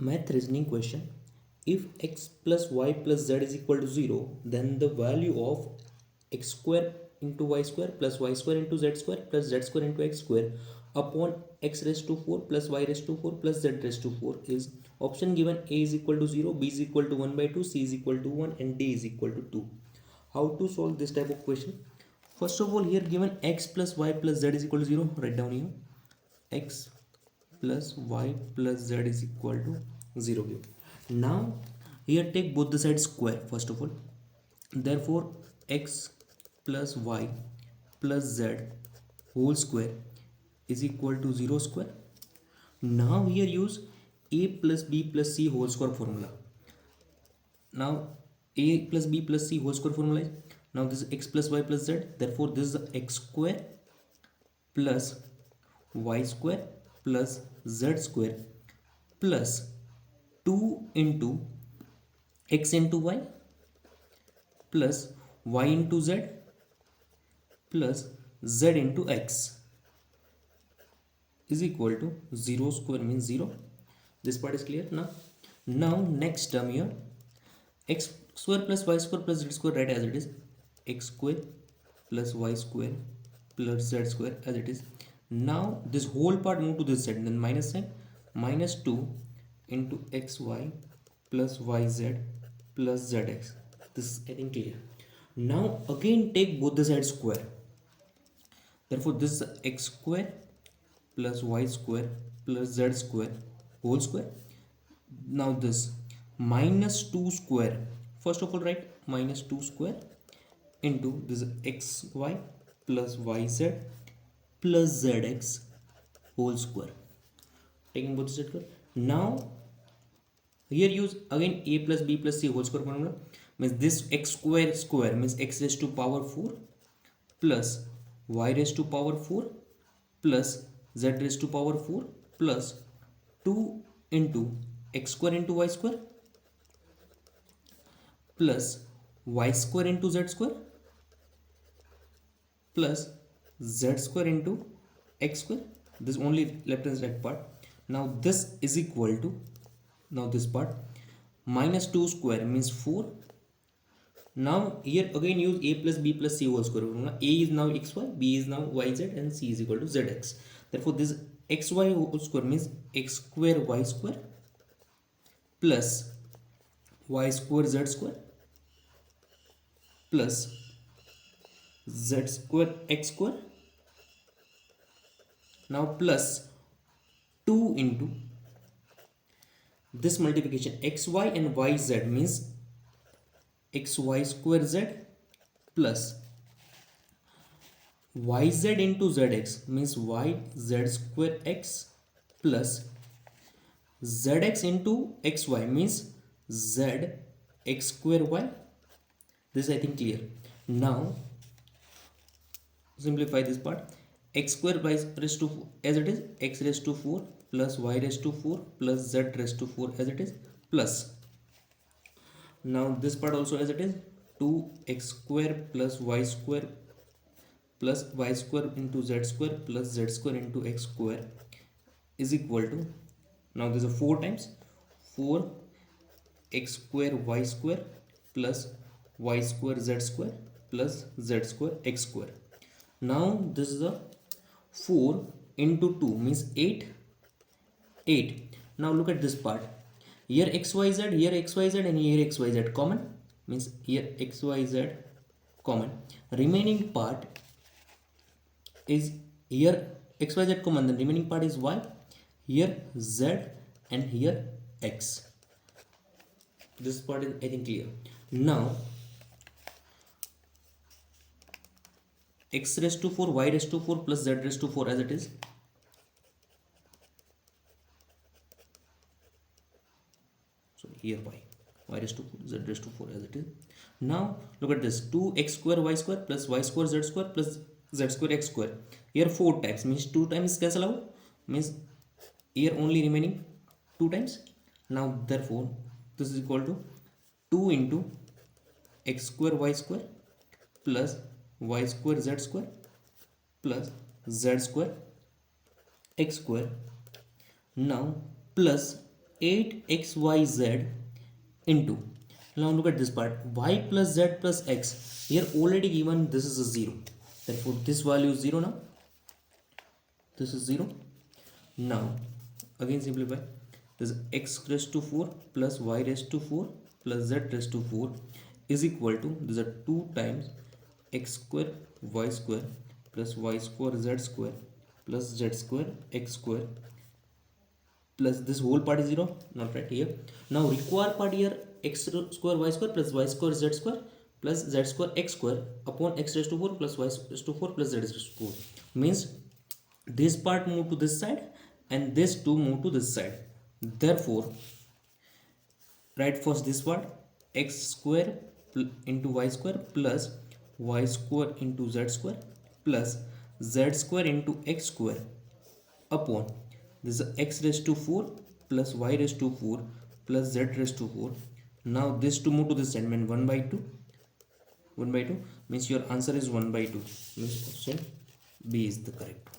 Math reasoning question. If x plus y plus z is equal to 0, then the value of x square into y square plus y square into z square plus z square into x square upon x raised to 4 plus y raised to 4 plus z raised to 4 is option given. A is equal to 0, b is equal to 1 by 2, c is equal to 1 and d is equal to 2. How to solve this type of question? First of all, here given x plus y plus z is equal to 0, write down here x plus y plus z is equal to 0 here. Now here take both the sides square first of all. Therefore x plus y plus z whole square is equal to 0 square. Now here use a plus b plus c whole square formula. Now a plus b plus c whole square formula is, now this is x plus y plus z, therefore this is the x square plus y square plus z square plus 2 into x into y plus y into z plus z into x is equal to 0 square means 0. This part is clear now. Now next term here, x square plus y square plus z square, write as it is x square plus y square plus z square as it is. Now this whole part move to this side, then minus sign, minus 2 into xy plus yz plus zx. This is I think clear. Now again take both the sides square. Therefore this is x square plus y square plus z square whole square. Now this minus 2 square. First of all write minus 2 square into this xy plus yz plus zx whole square. Taking both sides square. Now here use again a plus b plus c whole square formula, means this x square square means x raised to power 4 plus y raised to power 4 plus z raised to power 4 plus 2 into x square into y square plus y square into z square plus z square into x square. This only left and right part. Now this is equal to, now this part minus 2 square means 4. Now here again use a plus b plus c whole square formula. A is now xy, b is now yz and c is equal to zx. Therefore this xy whole square means x square y square plus y square z square plus z square x square. Now plus 2 into this multiplication xy and yz means xy square z plus yz into zx means yz square x plus zx into xy means z x square y. This is I think clear. Now simplify this part. X square by raised to 4 as it is, x raised to 4 plus y raised to 4 plus z raised to 4 as it is, plus now this part also as it is 2x square plus y square plus y square into z square plus z square into x square is equal to, now this is 4 times 4 x square y square plus y square z square plus z square x square. Now this is a 4 into 2 means 8. Now look at this part. Here xyz, here xyz and here xyz common, means here xyz common. Remaining part is here xyz common, then remaining part is y, here z and here x. This part is I think clear. Now x raised to 4 y raised to 4 plus z raised to 4 as it is. So here y raised to 4 z raised to 4 as it is. Now look at this 2x square y square plus y square z square plus z square x square. Here 4 times means 2 times cancel out, means here only remaining 2 times. Now therefore this is equal to 2 into x square y square plus y square z square plus z square x square. Now plus 8xyz into, now look at this part, y plus z plus x, here already given this is a 0, therefore this value is 0. Now this is 0. Now again simplify, this x raised to 4 plus y raised to 4 plus z raised to 4 is equal to, this is 2 times x square y square plus y square z square plus z square x square plus this whole part is 0, not right here. Now required part here, x square y square plus y square z square plus z square x square upon x raised to 4 plus y raised to 4 plus z raised to 4, means this part move to this side and this 2 move to this side. Therefore write first this part, x square into y square plus y square into z square plus z square into x square upon this is x raised to 4 plus y raised to 4 plus z raised to 4. Now this to move to this side means 1 by 2. 1 by 2 means your answer is 1 by 2, means option B is the correct.